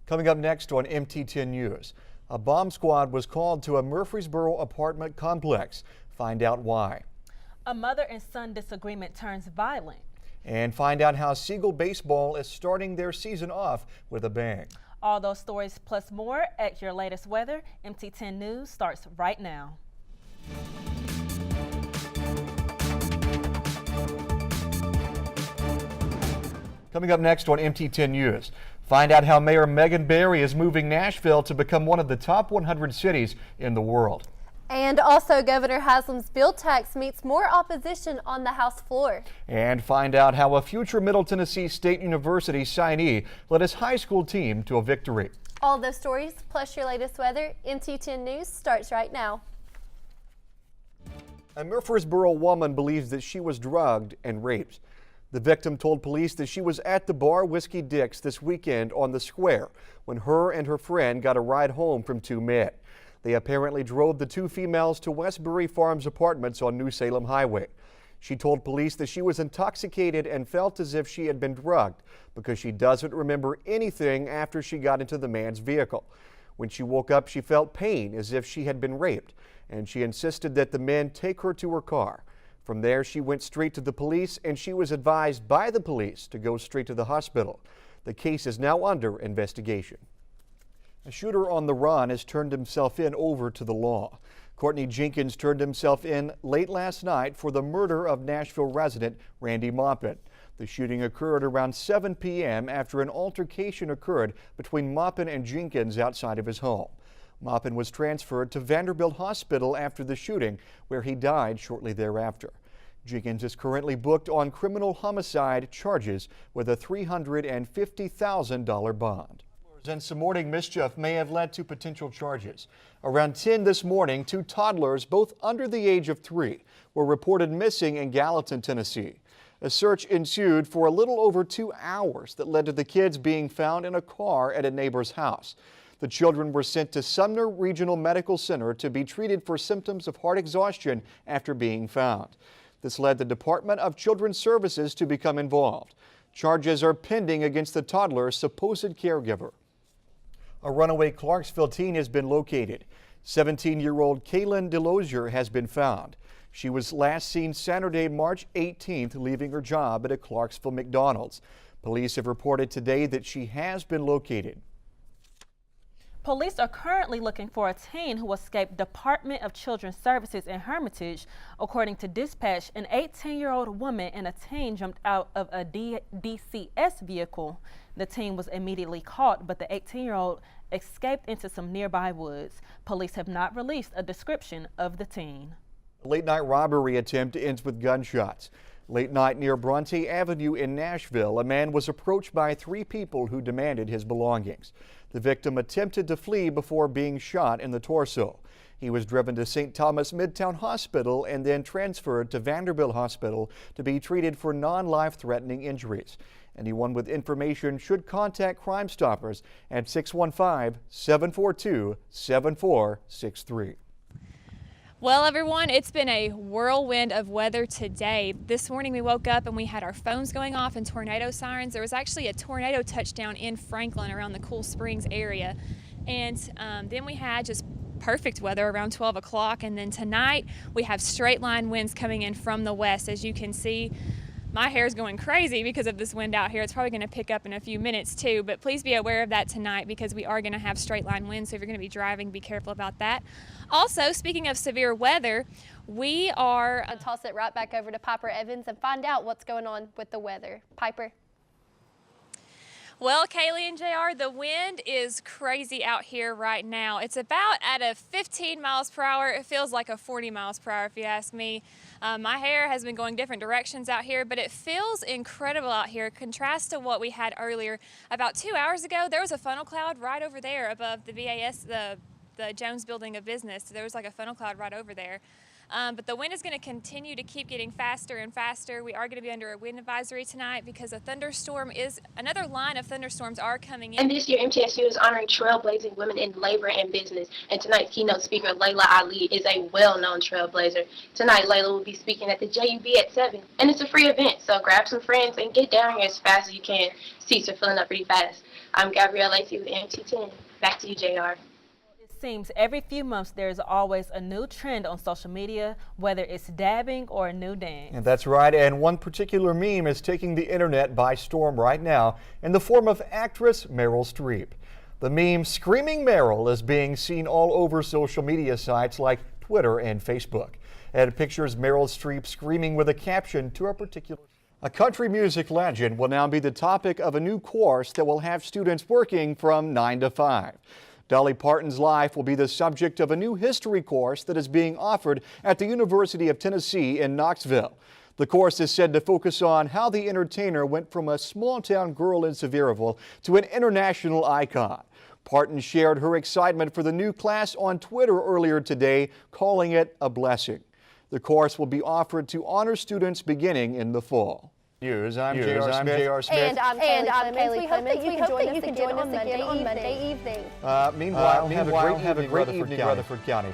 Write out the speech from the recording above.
Coming up next on MT10 News, a bomb squad was called to a Murfreesboro apartment complex. Find out why. A mother and son disagreement turns violent. And find out how Siegel Baseball is starting their season off with a bang. All those stories plus more at your latest weather. MT10 News starts right now. Coming up next on MT10 News, find out how Mayor Megan Barry is moving Nashville to become one of the top 100 cities in the world. And also, Governor Haslam's bill tax meets more opposition on the House floor. And find out how a future Middle Tennessee State University signee led his high school team to a victory. All those stories plus your latest weather. MT10 News starts right now. A Murfreesboro woman believes that she was drugged and raped. The victim told police that she was at the bar Whiskey Dick's this weekend on the square when her and her friend got a ride home from two men. They apparently drove the two females to Westbury Farms apartments on New Salem Highway. She told police that she was intoxicated and felt as if she had been drugged because she doesn't remember anything after she got into the man's vehicle. When she woke up, she felt pain as if she had been raped, and she insisted that the men take her to her car. From there, she went straight to the police, and she was advised by the police to go straight to the hospital. The case is now under investigation. A shooter on the run has turned himself in over to the law. Courtney Jenkins turned himself in late last night for the murder of Nashville resident Randy Maupin. The shooting occurred around 7 p.m. after an altercation occurred between Maupin and Jenkins outside of his home. Maupin was transferred to Vanderbilt Hospital after the shooting, where he died shortly thereafter. Jenkins is currently booked on criminal homicide charges with a $350,000 bond. And some morning mischief may have led to potential charges. Around 10 this morning, two toddlers, both under the age of 3, were reported missing in Gallatin, Tennessee. A search ensued for a little over 2 hours that led to the kids being found in a car at a neighbor's house. The children were sent to Sumner Regional Medical Center to be treated for symptoms of heart exhaustion after being found. This led the Department of Children's Services to become involved. Charges are pending against the toddler's supposed caregiver. A runaway Clarksville teen has been located. 17-year-old Kaylin Delosier has been found. She was last seen Saturday, March 18th, leaving her job at a Clarksville McDonald's. Police have reported today that she has been located. Police are currently looking for a teen who escaped Department of Children's Services in Hermitage. According to dispatch, an 18-year-old woman and a teen jumped out of a DCS vehicle. The teen was immediately caught, but the 18-year-old escaped into some nearby woods. Police have not released a description of the teen. A late-night robbery attempt ends with gunshots. Late night near Bronte Avenue in Nashville, a man was approached by 3 people who demanded his belongings. The victim attempted to flee before being shot in the torso. He was driven to St. Thomas Midtown Hospital and then transferred to Vanderbilt Hospital to be treated for non-life-threatening injuries. Anyone with information should contact Crime Stoppers at 615-742-7463. Well, everyone, it's been a whirlwind of weather today. This morning we woke up and we had our phones going off and tornado sirens. There was actually a tornado touchdown in Franklin around the Cool Springs area. And then we had just perfect weather around 12 o'clock. And then tonight we have straight line winds coming in from the west. As you can see, my hair is going crazy because of this wind out here. It's probably going to pick up in a few minutes too, but please be aware of that tonight because we are going to have straight line winds. So if you're going to be driving, be careful about that. Also, speaking of severe weather, we are I'll toss it right back over to Piper Evans and find out what's going on with the weather. Piper. Well, Kaylee and JR, the wind is crazy out here right now. It's about at a 15 miles per hour. It feels like a 40 miles per hour if you ask me. My hair has been going different directions out here, but it feels incredible out here. Contrast to what we had earlier. About 2 hours ago, there was a funnel cloud right over there above the BAS, the Jones Building of Business. There was like a funnel cloud right over there. But the wind is going to continue to keep getting faster and faster. We are going to be under a wind advisory tonight because another line of thunderstorms are coming in. And this year, MTSU is honoring trailblazing women in labor and business. And tonight's keynote speaker, Layla Ali, is a well-known trailblazer. Tonight, Layla will be speaking at the JUB at 7. And it's a free event, so grab some friends and get down here as fast as you can. Seats are filling up pretty fast. I'm Gabrielle Lacey with MT10. Back to you, JR. It seems every few months there's always a new trend on social media, whether it's dabbing or a new dance. And that's right, and one particular meme is taking the internet by storm right now in the form of actress Meryl Streep. The meme Screaming Meryl is being seen all over social media sites like Twitter and Facebook. And it pictures Meryl Streep screaming with a caption to a particular. A country music legend will now be the topic of a new course that will have students working from 9 to 5. Dolly Parton's life will be the subject of a new history course that is being offered at the University of Tennessee in Knoxville. The course is said to focus on how the entertainer went from a small-town girl in Sevierville to an international icon. Parton shared her excitement for the new class on Twitter earlier today, calling it a blessing. The course will be offered to honor students beginning in the fall. I'm J.R. Smith. And I'm Kaylee Clemens. We hope that you can join us again on Monday evening. Meanwhile, have a great evening, Rutherford County.